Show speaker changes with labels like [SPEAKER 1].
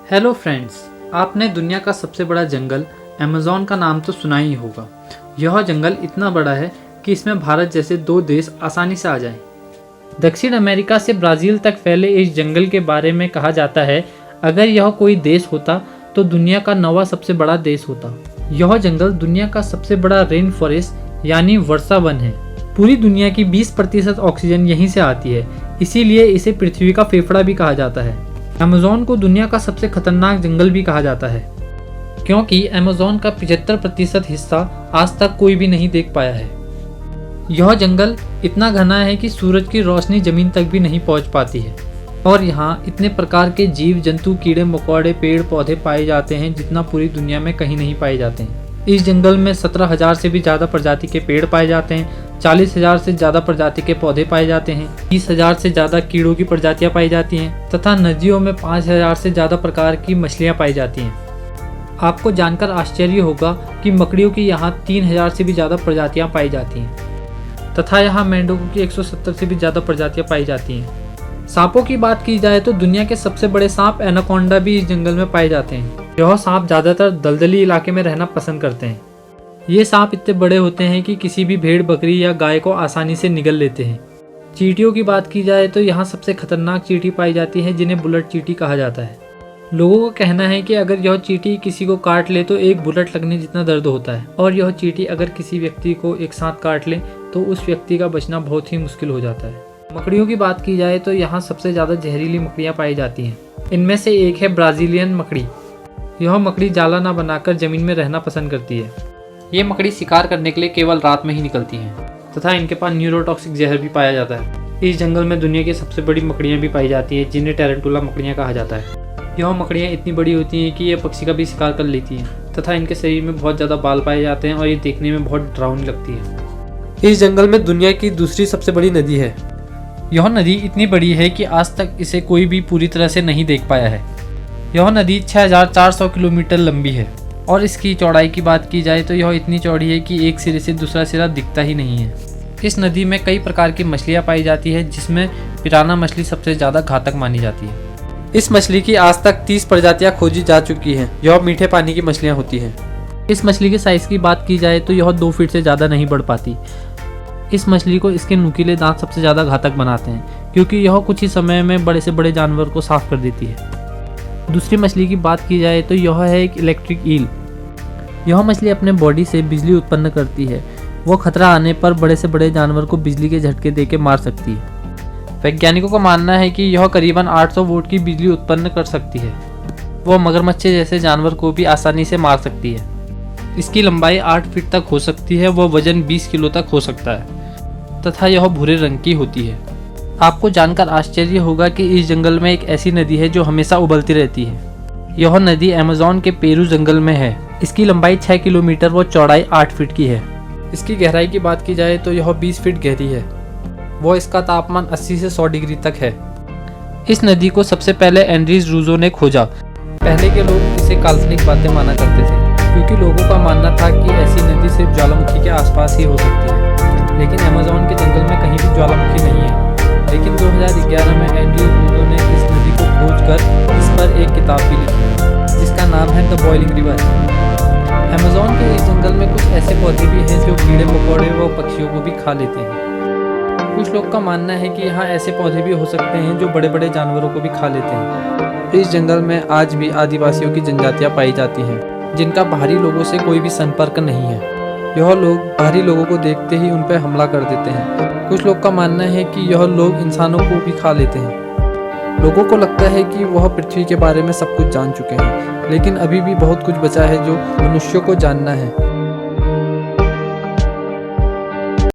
[SPEAKER 1] Hello friends, आपने दुनिया का सबसे बड़ा जंगल अमेज़न का नाम तो सुना ही होगा। यह जंगल इतना बड़ा है कि इसमें भारत जैसे 2 देश आसानी से आ जाएं। दक्षिण अमेरिका से ब्राज़ील तक फैले इस जंगल के बारे में कहा जाता है, अगर यह कोई देश होता तो दुनिया का 9वां सबसे बड़ा देश होता। यह जंगल दुनिया का सबसे बड़ा रेन फॉरेस्ट यानी वर्षा वन है। पूरी दुनिया की 20% ऑक्सीजन यहीं से आती है, इसीलिए इसे पृथ्वी का फेफड़ा भी कहा जाता है। अमेज़न को दुनिया का सबसे खतरनाक जंगल भी कहा जाता है, क्योंकि अमेज़न का 75% हिस्सा आज तक कोई भी नहीं देख पाया है। यह जंगल इतना घना है कि सूरज की रोशनी जमीन तक भी नहीं पहुंच पाती है, और यहाँ इतने प्रकार के जीव जंतु, कीड़े मकोड़े, पेड़ पौधे पाए जाते हैं जितना पूरी दुनिया में कहीं नहीं पाए जाते हैं। इस जंगल में 17,000 से भी ज़्यादा प्रजाति के पेड़ पाए जाते हैं, 40,000 से ज़्यादा प्रजाति के पौधे पाए जाते हैं, 20,000 से ज़्यादा कीड़ों की प्रजातियां पाई जाती हैं तथा नदियों में 5,000 से ज़्यादा प्रकार की मछलियां पाई जाती हैं। आपको जानकर आश्चर्य होगा कि मकड़ियों की यहाँ 3,000 से भी ज़्यादा प्रजातियाँ पाई जाती हैं तथा यहाँ मेंढकों की 170 से भी ज़्यादा प्रजातियाँ पाई जाती हैं। सांपों की बात की जाए तो दुनिया के सबसे बड़े सांप एनाकोंडा भी इस जंगल में पाए जाते हैं। यह सांप ज़्यादातर दलदली इलाके में रहना पसंद करते हैं। ये सांप इतने बड़े होते हैं कि किसी भी भेड़, बकरी या गाय को आसानी से निगल लेते हैं। चींटियों की बात की जाए तो यहाँ सबसे खतरनाक चींटी पाई जाती है, जिन्हें बुलेट चींटी कहा जाता है। लोगों का कहना है कि अगर यह चींटी किसी को काट ले तो एक बुलेट लगने जितना दर्द होता है, और यह चींटी अगर किसी व्यक्ति को एक साथ काट ले तो उस व्यक्ति का बचना बहुत ही मुश्किल हो जाता है। मकड़ियों की बात की जाए तो यहाँ सबसे ज़्यादा जहरीली मकड़ियाँ पाई जाती हैं। इनमें से एक है ब्राज़ीलियन मकड़ी। यह मकड़ी जाला ना बनाकर ज़मीन में रहना पसंद करती है। ये मकड़ी शिकार करने के लिए केवल रात में ही निकलती हैं तथा इनके पास न्यूरोटॉक्सिक जहर भी पाया जाता है। इस जंगल में दुनिया की सबसे बड़ी मकड़ियाँ भी पाई जाती हैं, जिन्हें टेरेंटुला मकड़ियाँ कहा जाता है। यह मकड़ियाँ इतनी बड़ी होती हैं कि ये पक्षी का भी शिकार कर लेती हैं तथा इनके शरीर में बहुत ज़्यादा बाल पाए जाते हैं और ये देखने में बहुत डरावनी लगती है। इस जंगल में दुनिया की दूसरी सबसे बड़ी नदी है। यह नदी इतनी बड़ी है कि आज तक इसे कोई भी पूरी तरह से नहीं देख पाया है। यह नदी 6,400 किलोमीटर लंबी है और इसकी चौड़ाई की बात की जाए तो यह इतनी चौड़ी है कि एक सिरे से दूसरा सिरा दिखता ही नहीं है। इस नदी में कई प्रकार की मछलियाँ पाई जाती है, जिसमें पिराना मछली सबसे ज़्यादा घातक मानी जाती है। इस मछली की आज तक 30 प्रजातियाँ खोजी जा चुकी हैं। यह मीठे पानी की मछलियाँ होती हैं। इस मछली के साइज़ की बात की जाए तो यह 2 फीट से ज़्यादा नहीं बढ़ पाती। इस मछली को इसके नुकीले दांत सबसे ज़्यादा घातक बनाते हैं, क्योंकि यह कुछ ही समय में बड़े से बड़े जानवर को साफ कर देती है। दूसरी मछली की बात की जाए तो यह है एक इलेक्ट्रिक ईल। यह मछली अपने बॉडी से बिजली उत्पन्न करती है। वह खतरा आने पर बड़े से बड़े जानवर को बिजली के झटके देके मार सकती है। वैज्ञानिकों का मानना है कि यह करीबन 800 वोल्ट की बिजली उत्पन्न कर सकती है। वह मगरमच्छ जैसे जानवर को भी आसानी से मार सकती है। इसकी लंबाई 8 फीट तक हो सकती है। वह वजन 20 किलो तक हो सकता है तथा यह भूरे रंग की होती है। आपको जानकर आश्चर्य होगा कि इस जंगल में एक ऐसी नदी है जो हमेशा उबलती रहती है। यह नदी अमेज़न के पेरू जंगल में है। इसकी लंबाई 6 किलोमीटर व चौड़ाई 8 फीट की है। इसकी गहराई की बात की जाए तो यह 20 फीट गहरी है। वह इसका तापमान 80 से 100 डिग्री तक है। इस नदी को सबसे पहले एंड्रीज रूजो ने खोजा। पहले के लोग इसे काल्पनिक बातें माना करते थे, क्योंकि लोगों का मानना था कि ऐसी नदी सिर्फ ज्वालामुखी के आसपास ही हो सकती है। लेकिन अमेज़न के जंगल में कहीं भी ज्वालामुखी नहीं है। लेकिन 2011 में एंड्रीज रूजो ने इस नदी को खोजकर इस पर एक किताब भी लिखी, जिसका नाम है द बॉइलिंग रिवर। अमेज़न के इस जंगल में कुछ ऐसे पौधे भी हैं जो कीड़े मकोड़े व पक्षियों को भी खा लेते हैं। कुछ लोग का मानना है कि यहाँ ऐसे पौधे भी हो सकते हैं जो बड़े बड़े जानवरों को भी खा लेते हैं। इस जंगल में आज भी आदिवासियों की जनजातियाँ पाई जाती हैं, जिनका बाहरी लोगों से कोई भी संपर्क नहीं है। यह लोग बाहरी लोगों को देखते ही उन पर हमला कर देते हैं। कुछ लोग का मानना है कि यह लोग इंसानों को भी खा लेते हैं। लोगों को लगता है कि वह पृथ्वी के बारे में सब कुछ जान चुके हैं, लेकिन अभी भी बहुत कुछ बचा है जो मनुष्यों को जानना है।